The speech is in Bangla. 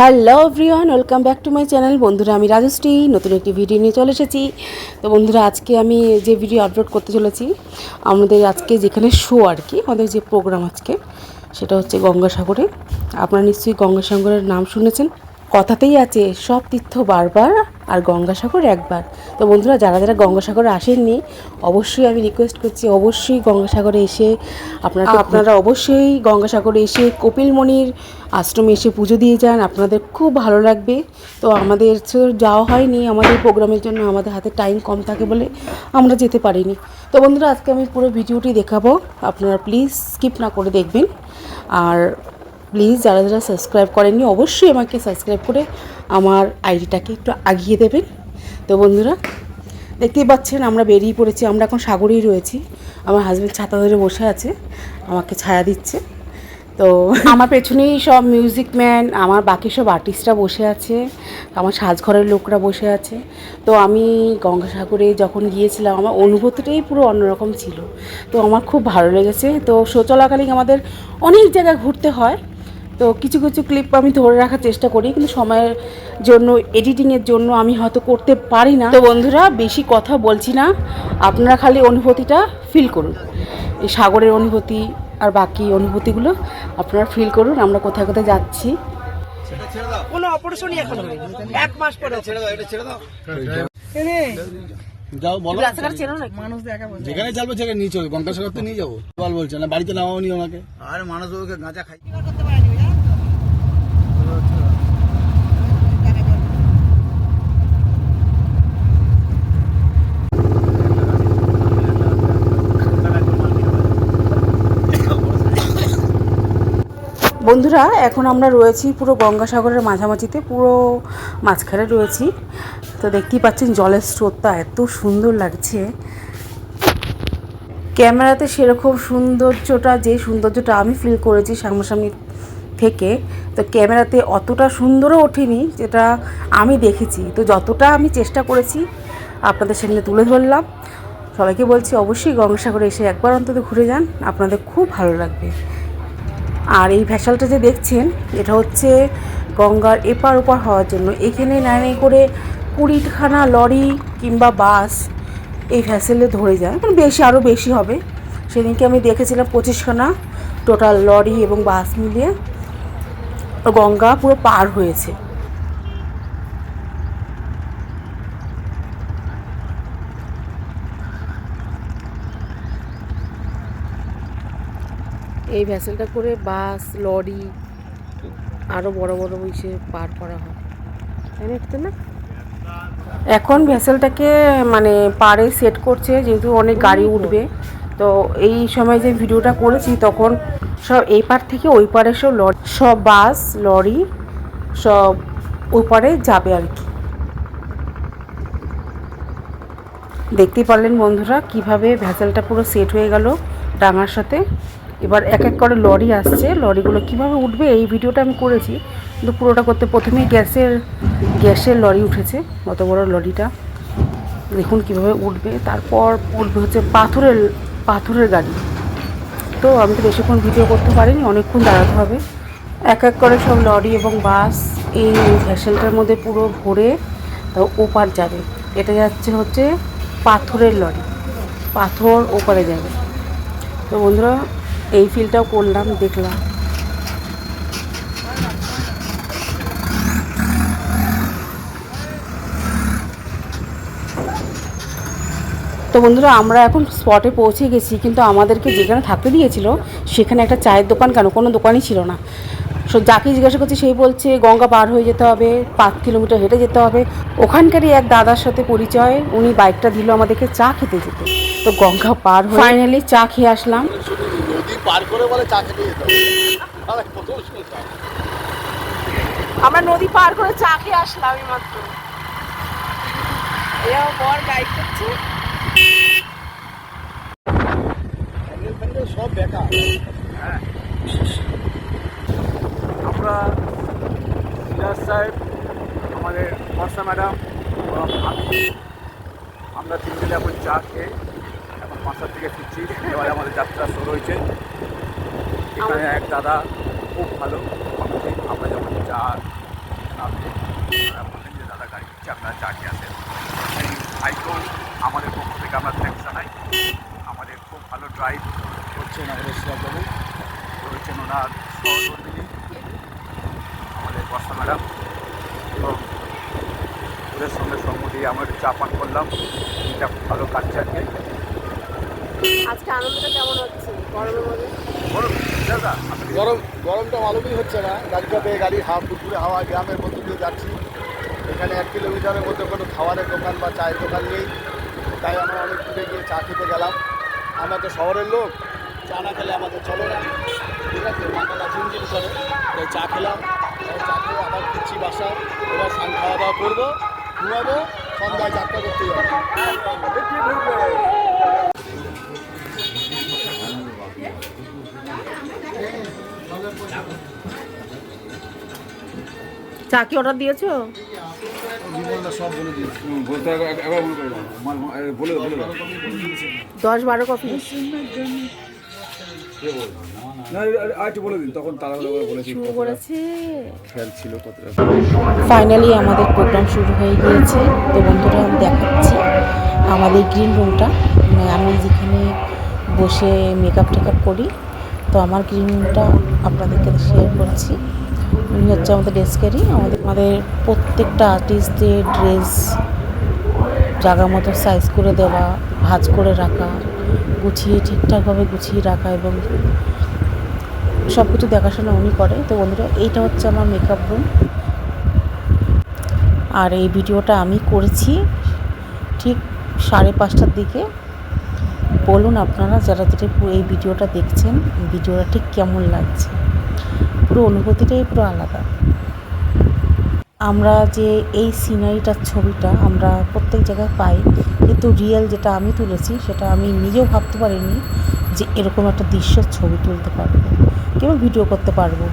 Hello everyone, welcome back to my channel. বন্ধুরা, আমি রাজশ্রী নতুন একটি ভিডিও নিয়ে চলে এসেছি। তো বন্ধুরা, আজকে আমি যে ভিডিও আপলোড করতে চলেছি, আমাদের আজকে যেখানে শো আর কি, আমাদের যে প্রোগ্রাম আজকে, সেটা হচ্ছে গঙ্গাসাগরে। আপনারা নিশ্চয়ই গঙ্গাসাগরের নাম শুনেছেন। কথাতেই আছে সব তীর্থ বারবার আর গঙ্গাসাগর একবার। তো বন্ধুরা, যারা যারা গঙ্গাসাগরে আসেননি, অবশ্যই আমি রিকোয়েস্ট করছি, অবশ্যই গঙ্গাসাগরে এসে আপনারা অবশ্যই গঙ্গাসাগরে এসে কপিলমণির আশ্রমে এসে পুজো দিয়ে যান। আপনাদের খুব ভালো লাগবে। তো আমাদের তো যাওয়া হয়নি, আমাদের প্রোগ্রামের জন্য আমাদের হাতে টাইম কম থাকে বলে আমরা যেতে পারিনি। তো বন্ধুরা, আজকে আমি পুরো ভিডিওটি দেখাবো, আপনারা প্লিজ স্কিপ না করে দেখবেন। আর প্লিজ যারা যারা সাবস্ক্রাইব করেননি, অবশ্যই আমাকে সাবস্ক্রাইব করে আমার আইডিটাকে একটু আগিয়ে দেবেন। তো বন্ধুরা, দেখতেই পাচ্ছেন আমরা বেরিয়ে পড়েছি। আমরা এখন সাগরেই রয়েছি। আমার হাজব্যান্ড ছাতা ধরে বসে আছে, আমাকে ছায়া দিচ্ছে। তো আমার পেছনেই সব মিউজিক ম্যান, আমার বাকি সব আর্টিস্টরা বসে আছে, আমার সাজঘরের লোকরা বসে আছে। তো আমি গঙ্গাসাগরে যখন গিয়েছিলাম, আমার অনুভূতিটাই পুরো অন্যরকম ছিল। তো আমার খুব ভালো লেগেছে। তো শো চলাকালীন আমাদের অনেক জায়গায় ঘুরতে হয়। তো কিছু কিছু ক্লিপ আমি ধরে রাখার চেষ্টা করি, কিন্তু সময়ের জন্য, এডিটিংয়ের জন্য আমি হয়তো করতে পারি না। তো বন্ধুরা, বেশি কথা বলছি না, আপনারা খালি অনুভূতিটা ফিল করুন, এই সাগরের অনুভূতি আর বাকি অনুভূতিগুলো আপনারা ফিল করুন। আমরা কোথায় কোথায় যাচ্ছি। কোনো অপারেশনই এখন হয়নি, 1 মাস পরে ছেড়ে দাও, এটা ছেড়ে দাও। যাও বলো, রাস্তাঘাট চেনো না? মানুষ দেখা বলছে যেখানে চালবো সেখানে নিয়ে চলবে। গঙ্গাসাগর তো নিয়ে যাবো, বল বলছে না, বাড়িতে নামাও নি ওনাকে। আর মানুষ ওকে গাঁজা খাই। বন্ধুরা, এখন আমরা রয়েছি পুরো গঙ্গাসাগরের মাঝামাঝিতে, পুরো মাঝখানে রয়েছি। তো দেখতেই পাচ্ছেন জলের স্রোতটা এত সুন্দর লাগছে। ক্যামেরাতে সেরকম সৌন্দর্যটা আমি ফিল করেছি সামনাসামনি থেকে, তো ক্যামেরাতে অতটা সুন্দরও ওঠেনি যেটা আমি দেখেছি। তো যতটা আমি চেষ্টা করেছি আপনাদের সামনে তুলে ধরলাম। সবাইকে বলছি, অবশ্যই গঙ্গাসাগরে এসে একবার অন্তত ঘুরে যান, আপনাদের খুব ভালো লাগবে। আর এই ভ্যাসেলটা যে দেখছেন, এটা হচ্ছে গঙ্গার এপার ওপার হওয়ার জন্য। এখানে নাই করে 20খানা লরি কিংবা বাস এই ভ্যাসেলে ধরে যায়, মানে আরও বেশি হবে। সেদিনকে আমি দেখেছিলাম 25খানা টোটাল লরি এবং বাস মিলিয়ে গঙ্গা পুরো পার হয়েছে। এই ভ্যাসেলটা করে বাস, লরি আরও বড় বড় ইসে পার করা হয়, তাই না? এখন ভ্যাসেলটাকে মানে পাড়ে সেট করছে, যেহেতু অনেক গাড়ি উঠবে। তো এই সময় যে ভিডিওটা করেছি, তখন সব এই পার থেকে ওই পারে সব বাস, লরি সব ওই পারে যাবে আর কি। দেখতেই পারলেন বন্ধুরা, কিভাবে ভ্যাসেলটা পুরো সেট হয়ে গেল ডাঙার সাথে। এবার এক এক করে লরি আসছে, লরিগুলো কিভাবে উঠবে এই ভিডিওটা আমি করেছি, কিন্তু পুরোটা করতে প্রথমেই গ্যাসের লরি উঠেছে, অত বড় লরিটা দেখুন কিভাবে উঠবে। তারপর উঠবে হচ্ছে পাথরের গাড়ি। তো আমি তো বেশিক্ষণ ভিডিও করতে পারিনি, অনেকক্ষণ দাঁড়াতে হবে। এক এক করে সব লরি এবং বাস এই ভ্যাসেলটার মধ্যে পুরো ভরে তাও ওপার যাবে। এটা হচ্ছে পাথরের লরি, পাথর ওপারে যাবে। তো বন্ধুরা, এই ফিলটাও করলাম, দেখলাম। তো বন্ধুরা, আমরা এখন স্পটে পৌঁছে গেছি, কিন্তু আমাদেরকে যেখানে থাকতে দিয়েছিল সেখানে একটা চায়ের দোকান কেন, কোনো দোকানই ছিল না। যাকে জিজ্ঞাসা করছি সেই বলছে গঙ্গা পার হয়ে যেতে হবে, 5 কিলোমিটার হেঁটে যেতে হবে। ওখানকারই এক দাদার সাথে পরিচয়, উনি বাইকটা দিল আমাদেরকে চা খেতে যেতে। তো গঙ্গা পার হয়ে ফাইনালি চা খেয়ে আসলাম। আমরা নদী পার করে চা খেয়ে আসলাম এইমাত্র। বর গাইড করছে। সব বেকার। আমরা সিরাজ সাহেব, আমাদের বর্ষা ম্যাডাম এবং আমরা তিনজনে এখন চা খেয়ে এখন 5টার দিকে ফিরছি। এবারে আমাদের যাত্রা শুরু হয়েছে। এখানে এক দাদা খুব ভালো, আমরা যখন চা নামে বললেন যে দাদা গাড়ি দিচ্ছি, আপনারা চা খেয়ে আসেন। সেই ভাইকেও আমাদের পক্ষ থেকে আমরা থ্যাংকস জানাই। আমাদের খুব ভালো ড্রাইভ করছেন আমাদের সিরাজবাবু, রয়েছেন ওনার সহকর্মী আমাদের বর্ষা ম্যাডাম, এবং ওদের সঙ্গে সঙ্গ দিয়ে আমরা একটু চা পান করলাম। এটা খুব ভালো কালচার নেই। আজকে আনন্দটা কেমন হচ্ছে গরমের মধ্যে? দাদা গরমটা মালুমই হচ্ছে না। গাড়িটাতে গাড়ির দুপুরে হাওয়া, গ্রামের মধ্যে দিয়ে যাচ্ছি। এখানে 1 কিলোমিটারের মধ্যে কোনো খাবারের দোকান বা চায়ের দোকান নেই, তাই আমরা অনেক দূরে গিয়ে চা খেতে গেলাম। আমরা তো শহরের লোক, চা না খেলে আমাদের চলে না, ঠিক আছে, মাথাটা ঝিমঝিম করে। তাই চা খেলাম, তাই চা খেয়ে আবার ফিরছি বাসায়। এবার খাওয়া দাওয়া করবো, ঘুমাবো, সন্ধ্যায় যাত্রা করতে যাবো। চা কি অর্ডার দিয়েছো? সব বলে দিয়েছি। বলে 10-12 কফি। না আরেকটু বলে দিন, তখন তারা বলেছি শুরু করেছে। খেয়াল ছিল কতটা। ফাইনালি আমাদের প্রোগ্রাম শুরু হয়ে গিয়েছে। তো বন্ধুরা আমি দেখাচ্ছি আমাদের গ্রিন রুমটা, মানে আমি যেখানে বসে মেকআপ টেকআপ করি। তো আমার গ্রিন রুমটা আপনাদেরকে শেয়ার করছি। উনি হচ্ছে আমাদের ডেস্কেরই, আমাদের প্রত্যেকটা আর্টিস্টদের ড্রেস জায়গা মতো সাইজ করে দেওয়া, ভাঁজ করে রাখা, গুছিয়ে ঠিকঠাকভাবে গুছিয়ে রাখা এবং সব কিছু দেখাশোনা উনি করে। তো বন্ধুরা এইটা হচ্ছে আমার মেকআপ রুম, আর এই ভিডিওটা আমি করেছি ঠিক 5:30টার দিকে। বলুন আপনারা যারা যেটা এই ভিডিওটা দেখছেন, ভিডিওটা ঠিক কেমন লাগছে। পুরো অনুভূতিটাই পুরো আলাদা। আমরা যে এই সিনারিটার ছবিটা আমরা প্রত্যেক জায়গায় পাই, কিন্তু রিয়েল যেটা আমি তুলেছি সেটা আমি নিজেও ভাবতে পারিনি যে এরকম একটা দৃশ্যের ছবি তুলতে পারবো কিংবা ভিডিও করতে পারবো।